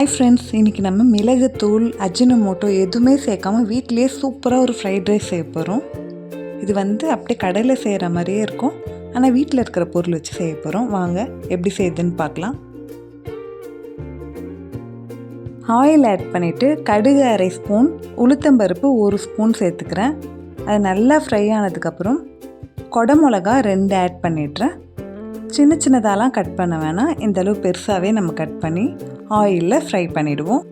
Hi friends, இன்றைக்கி நம்ம மிளகுத்தூள் அஜினமோட்டோ எதுவுமே சேர்க்காம வீட்டிலேயே சூப்பராக ஒரு ஃப்ரைட் ரைஸ் செய்ய போகிறோம். இது அப்படியே கடையில் செய்கிற மாதிரியே இருக்கும். ஆனால் வீட்டில் இருக்கிற பொருள் வச்சு செய்ய போகிறோம். வாங்க எப்படி செய்யுதுன்னு பார்க்கலாம். ஆயில் ஆட் பண்ணிவிட்டு கடுகு 1/2 ஸ்பூன், உளுத்தம்பருப்பு 1 ஸ்பூன் சேர்த்துக்கிறேன். அது நல்லா ஃப்ரை ஆனதுக்கப்புறம் கொடமிளகா 2 ஆட் பண்ணிடுறேன். சின்ன சின்னதாலாம் கட் பண்ண வேணாம், இந்தளவு பெருசாகவே நம்ம கட் பண்ணி ஆயிலில் ஃப்ரை பண்ணிவிடுவோம்.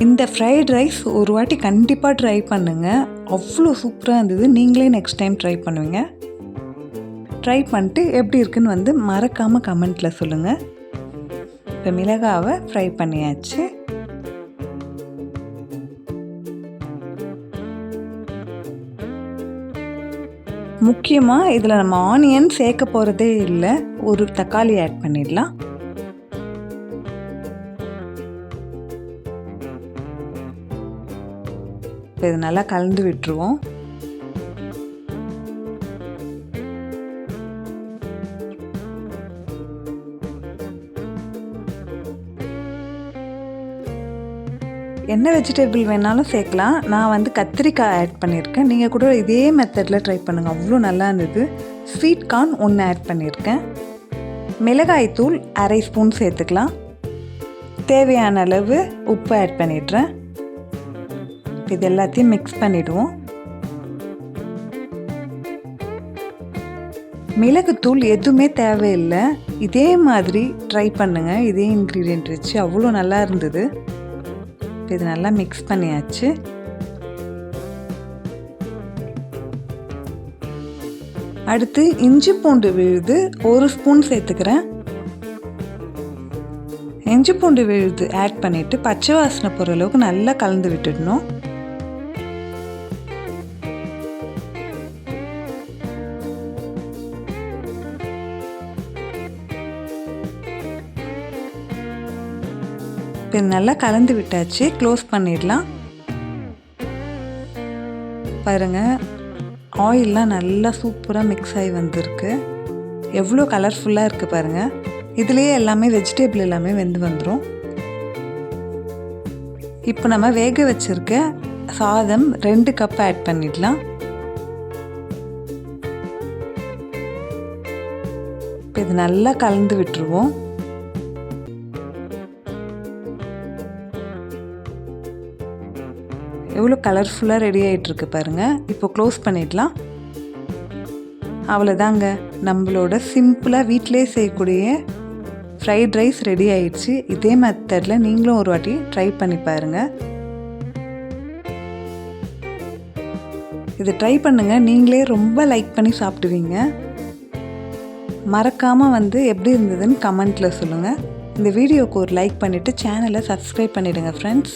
இந்த ஃப்ரைட் ரைஸ் ஒரு வாட்டி கண்டிப்பாக ட்ரை பண்ணுங்கள். அவ்வளோ சூப்பராக இருந்தது. நீங்களே நெக்ஸ்ட் டைம் ட்ரை பண்ணுவீங்க. ட்ரை பண்ணிட்டு எப்படி இருக்குன்னு மறக்காமல் கமெண்ட்டில் சொல்லுங்கள். இப்போ மிளகாவை ஃப்ரை பண்ணியாச்சு. முக்கியமாக இதில் நம்ம ஆனியன் சேர்க்க போகிறதே இல்லை. ஒரு தக்காளி ஆட் பண்ணிடலாம். இப்போ இது நல்லா கலந்து விட்டுருவோம். என்ன வெஜிடபிள் வேணாலும் சேர்க்கலாம். நான் கத்திரிக்காய் ஆட் பண்ணியிருக்கேன். நீங்கள் கூட இதே மெத்தடில் ட்ரை பண்ணுங்கள். அவ்வளோ நல்லா இருந்தது. ஸ்வீட் கார்ன் 1 ஆட் பண்ணியிருக்கேன். மிளகாய்த்தூள் 1/2 ஸ்பூன் சேர்த்துக்கலாம். தேவையான அளவு உப்பு ஆட் பண்ணிடுறேன். இது எல்லாத்தையும் மிக்ஸ் பண்ணிவிடுவோம். மிளகுத்தூள் எதுவுமே தேவையில்லை. இதே மாதிரி ட்ரை பண்ணுங்கள். இதே இன்க்ரீடியன்ட் வச்சு அவ்வளோ நல்லா இருந்தது. இது நல்லா மிக்ஸ் பண்ணியாச்சு. அடுத்து இஞ்சி பூண்டு விழுது 1 ஸ்பூன் சேர்த்துக்கிறேன். இஞ்சி பூண்டு விழுது ஆட் பண்ணிவிட்டு பச்சை வாசனை போகிற அளவுக்கு நல்லா கலந்து விட்டுடணும். இப்போ நல்லா கலந்து விட்டாச்சு. க்ளோஸ் பண்ணிடலாம். பாருங்கள், ஆயிலெலாம் நல்லா சூப்பராக மிக்ஸ் ஆகி வந்திருக்கு. எவ்வளோ கலர்ஃபுல்லாக இருக்குது பாருங்கள். இதுலேயே எல்லாமே வெஜிடபிள் எல்லாமே வெந்து வந்துடும். இப்போ நம்ம வேக வச்சுருக்க சாதம் 2 கப் ஆட் பண்ணிடலாம். இப்போ இது நல்லா கலந்து விட்டுருவோம். எவ்வளோ கலர்ஃபுல்லாக ரெடி ஆகிட்டுருக்கு பாருங்கள். இப்போ க்ளோஸ் பண்ணிடலாம். அவ்வளோதாங்க, நம்மளோட சிம்பிளாக வீட்டிலே செய்யக்கூடிய ஃப்ரைட் ரைஸ் ரெடி ஆயிடுச்சு. இதே மெத்தடில் நீங்களும் ஒரு வாட்டி ட்ரை பண்ணி பாருங்கள். இது ட்ரை பண்ணுங்கள். நீங்களே ரொம்ப லைக் பண்ணி சாப்பிடுவீங்க. மறக்காமல் எப்படி இருந்ததுன்னு கமெண்ட்டில் சொல்லுங்கள். இந்த வீடியோவுக்கு ஒரு லைக் பண்ணிவிட்டு சேனலை சப்ஸ்கிரைப் பண்ணிவிடுங்க ஃப்ரெண்ட்ஸ்.